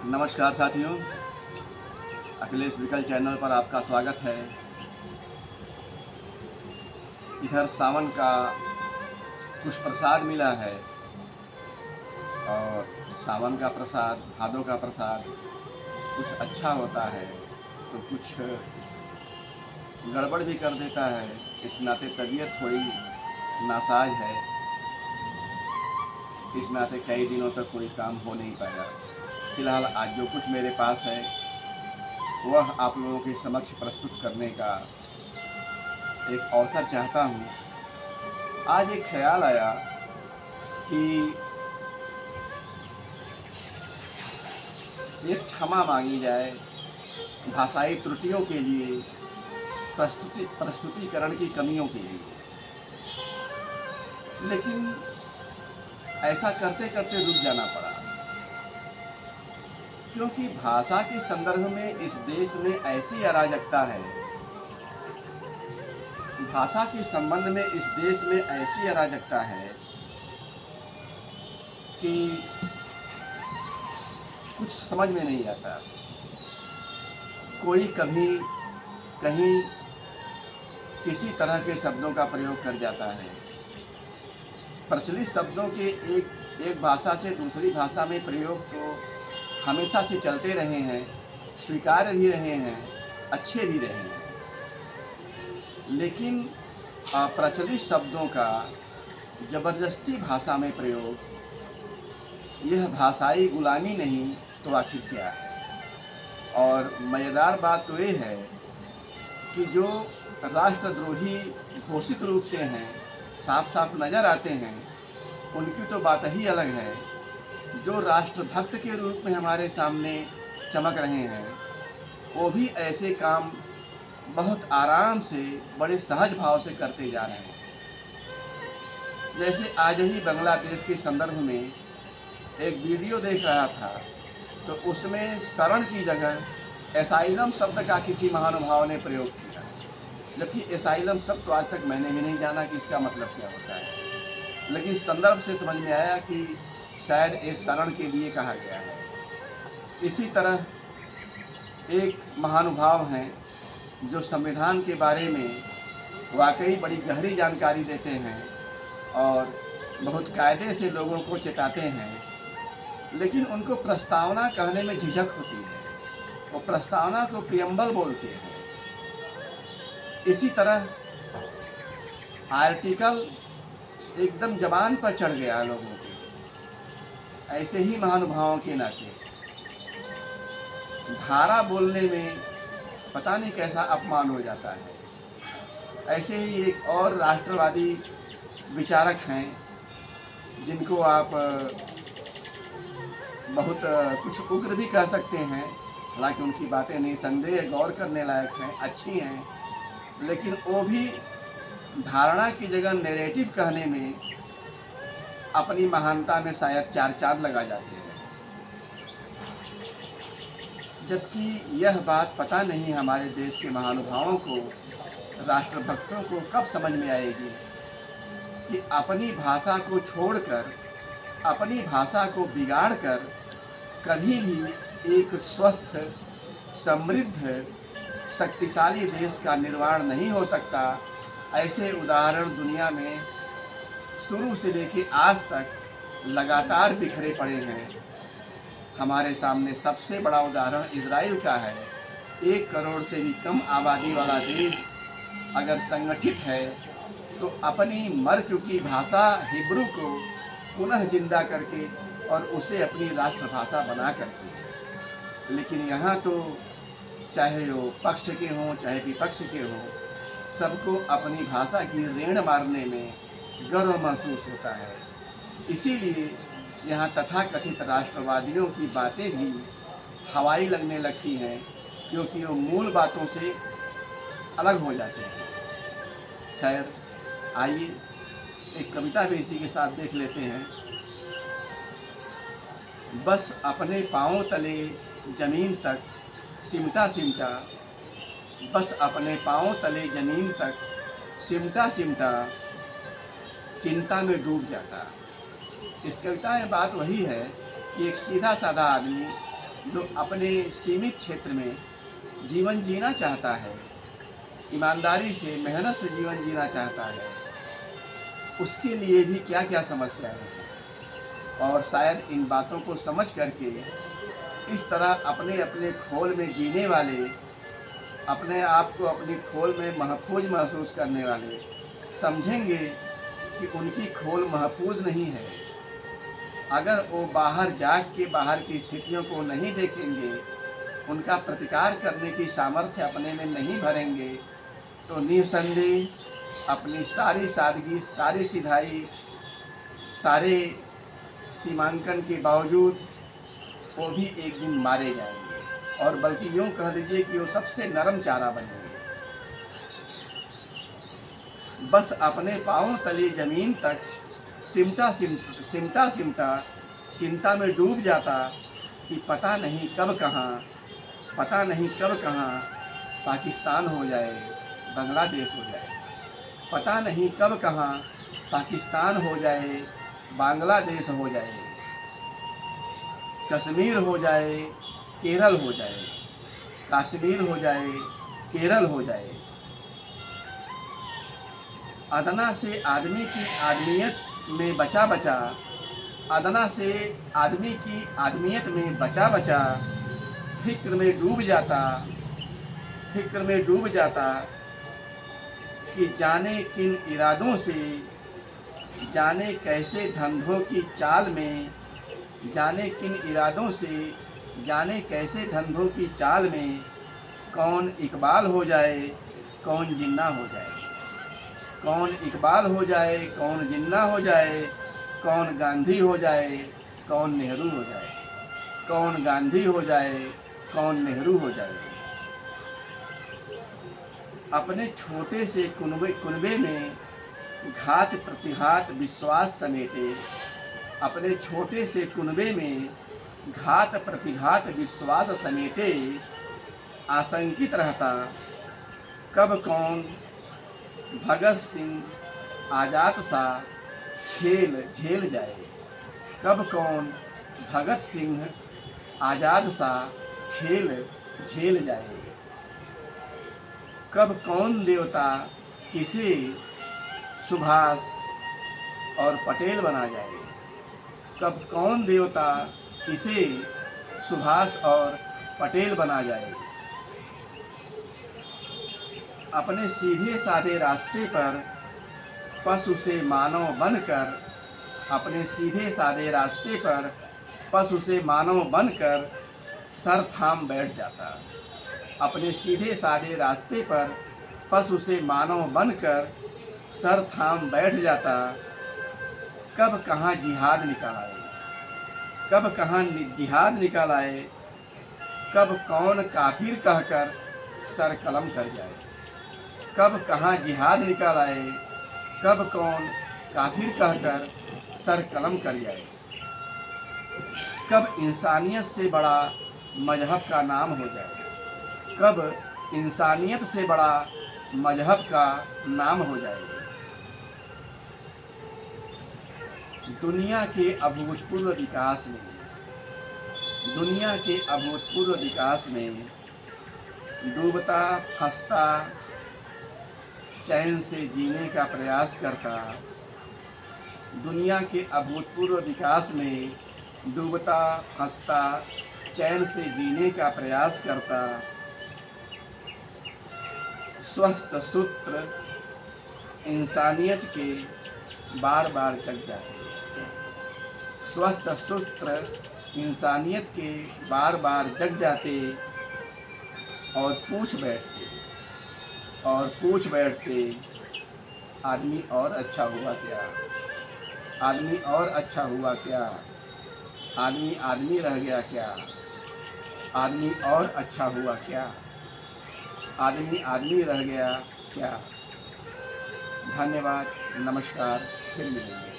नमस्कार साथियों, अखिलेश विकल चैनल पर आपका स्वागत है। इधर सावन का कुछ प्रसाद मिला है और सावन का प्रसाद, भादों का प्रसाद कुछ अच्छा होता है तो कुछ गड़बड़ भी कर देता है। इस नाते तबीयत थोड़ी नासाज है। इस नाते कई दिनों तक कोई काम हो नहीं पाया। फिलहाल आज जो कुछ मेरे पास है वह आप लोगों के समक्ष प्रस्तुत करने का एक अवसर चाहता हूँ। आज एक ख्याल आया कि एक क्षमा मांगी जाए भाषाई त्रुटियों के लिए, प्रस्तुतिकरण की कमियों के लिए। लेकिन ऐसा करते करते रुक जाना पड़ा, क्योंकि भाषा के संदर्भ में इस देश में ऐसी अराजकता है, भाषा के संबंध में इस देश में ऐसी अराजकता है कि कुछ समझ में नहीं आता। कोई कभी कहीं किसी तरह के शब्दों का प्रयोग कर जाता है। प्रचलित शब्दों के एक भाषा से दूसरी भाषा में प्रयोग तो हमेशा से चलते रहे हैं, स्वीकार्य भी रहे हैं, अच्छे भी रहे हैं। लेकिन अप्रचलित शब्दों का जबरदस्ती भाषा में प्रयोग, यह भाषाई गुलामी नहीं तो आखिर क्या है। और मज़ेदार बात तो ये है कि जो राष्ट्रद्रोही घोषित रूप से हैं, साफ साफ नज़र आते हैं, उनकी तो बात ही अलग है। जो राष्ट्रभक्त के रूप में हमारे सामने चमक रहे हैं, वो भी ऐसे काम बहुत आराम से, बड़े सहज भाव से करते जा रहे हैं। जैसे आज ही बांग्लादेश के संदर्भ में एक वीडियो देख रहा था, तो उसमें शरण की जगह एसाइलम शब्द का किसी महानुभाव ने प्रयोग किया, जबकि एसाइलम शब्द तो आज तक मैंने भी नहीं जाना कि इसका मतलब क्या होता है। लेकिन संदर्भ से समझ में आया कि शायद ये शरण के लिए कहा गया है। इसी तरह एक महानुभाव हैं जो संविधान के बारे में वाकई बड़ी गहरी जानकारी देते हैं और बहुत कायदे से लोगों को चेताते हैं, लेकिन उनको प्रस्तावना कहने में झिझक होती है। वो प्रस्तावना को प्रियम्बल बोलते हैं। इसी तरह आर्टिकल एकदम जबान पर चढ़ गया लोगों के। ऐसे ही महानुभावों के नाते धारा बोलने में पता नहीं कैसा अपमान हो जाता है। ऐसे ही एक और राष्ट्रवादी विचारक हैं जिनको आप बहुत कुछ उग्र भी कह सकते हैं, हालांकि उनकी बातें निसंदेह गौर करने लायक हैं, अच्छी हैं, लेकिन वो भी धारणा की जगह नैरेटिव कहने में अपनी महानता में शायद चार चांद लगा जाते हैं। जबकि यह बात पता नहीं हमारे देश के महानुभावों को, राष्ट्रभक्तों को कब समझ में आएगी कि अपनी भाषा को छोड़कर, अपनी भाषा को बिगाड़कर कभी भी एक स्वस्थ, समृद्ध, शक्तिशाली देश का निर्माण नहीं हो सकता। ऐसे उदाहरण दुनिया में शुरू से लेकर आज तक लगातार बिखरे पड़े हैं। हमारे सामने सबसे बड़ा उदाहरण इजराइल का है। 1 करोड़ से भी कम आबादी वाला देश अगर संगठित है तो अपनी मर चुकी भाषा हिब्रू को पुनः जिंदा करके और उसे अपनी राष्ट्रभाषा बना करके। लेकिन यहाँ तो चाहे वो पक्ष के हों चाहे विपक्ष के हों, सबको अपनी भाषा की रेण मारने में गर्व महसूस होता है। इसीलिए यहाँ तथाकथित राष्ट्रवादियों की बातें भी हवाई लगने लगती हैं, क्योंकि वो मूल बातों से अलग हो जाते हैं। खैर, आइए एक कविता भी इसी के साथ देख लेते हैं। बस अपने पाँव तले जमीन तक सिमटा सिमटा, बस अपने पाँव तले जमीन तक सिमटा सिमटा, चिंता में डूब जाता। इस कविता में बात वही है कि एक सीधा साधा आदमी जो अपने सीमित क्षेत्र में जीवन जीना चाहता है, ईमानदारी से मेहनत से जीवन जीना चाहता है, उसके लिए भी क्या क्या समस्याएं हैं। और शायद इन बातों को समझ करके इस तरह अपने अपने खोल में जीने वाले, अपने आप को अपनी खोल में महफूज महसूस करने वाले समझेंगे कि उनकी खोल महफूज नहीं है। अगर वो बाहर जाग के बाहर की स्थितियों को नहीं देखेंगे, उनका प्रतिकार करने की सामर्थ्य अपने में नहीं भरेंगे, तो निसंदेह अपनी सारी सादगी, सारी सिधाई, सारे सीमांकन के बावजूद वो भी एक दिन मारे जाएंगे, और बल्कि यूँ कह लीजिए कि वो सबसे नरम चारा बनेंगे। बस अपने पाँव तले ज़मीन तक सिमटा सिमटा चिंता में डूब जाता कि पता नहीं कब कहाँ पाकिस्तान हो जाए, बांग्लादेश हो जाए, पता नहीं कब कहाँ पाकिस्तान हो जाए, बांग्लादेश हो जाए, कश्मीर हो जाए, केरल हो जाए, कश्मीर हो जाए, केरल हो जाए। अदना से आदमी की आदमियत में बचा बचा, अदना से आदमी की आदमियत में बचा बचा फिक्र में डूब जाता कि जाने किन इरादों से, जाने कैसे धंधों की चाल में, जाने किन इरादों से, जाने कैसे धंधों की चाल में कौन इकबाल हो जाए, कौन जिन्ना हो जाए, कौन इकबाल हो जाए, कौन जिन्ना हो जाए, कौन गांधी हो जाए, कौन नेहरू हो जाए, कौन गांधी हो जाए, कौन नेहरू हो जाए। अपने छोटे से कुनबे में घात प्रतिघात विश्वास समेटे, अपने छोटे से कुनबे में घात प्रतिघात विश्वास समेटे आशंकित रहता कब कौन भगत सिंह आज़ाद सा खेल झेल जाए, कब कौन भगत सिंह आज़ाद सा खेल झेल जाए, कब कौन देवता किसे सुभाष और पटेल बना जाए, कब कौन देवता किसे सुभाष और पटेल बना जाए। अपने सीधे साधे रास्ते पर पशु से मानव बनकर, अपने सीधे साधे रास्ते पर पशु से मानव बनकर सर थाम बैठ जाता, अपने सीधे साधे रास्ते पर पशु से मानव बनकर सर थाम बैठ जाता। कब कहाँ जिहाद निकाल आए, कब कहाँ जिहाद निकाल आए, कब कौन काफिर कहकर सर कलम कर जाए, कब कहाँ जिहाद निकाल आए, कब कौन काफिर कहकर सर कलम कर जाए। कब इंसानियत से बड़ा मजहब का नाम हो जाए, कब इंसानियत से बड़ा मजहब का नाम हो जाए। दुनिया के अभूतपूर्व विकास में, दुनिया के अभूतपूर्व विकास में डूबता फंसता चैन से जीने का प्रयास करता, दुनिया के अभूतपूर्व विकास में डूबता फंसता चैन से जीने का प्रयास करता। स्वस्थ सूत्र इंसानियत के बार बार जग जाते, स्वस्थ सूत्र इंसानियत के बार बार जग जाते और पूछ बैठते आदमी और अच्छा हुआ क्या, आदमी और अच्छा हुआ क्या, आदमी आदमी रह गया क्या, आदमी और अच्छा हुआ क्या, आदमी आदमी रह गया क्या। धन्यवाद, नमस्कार, फिर मिलेंगे।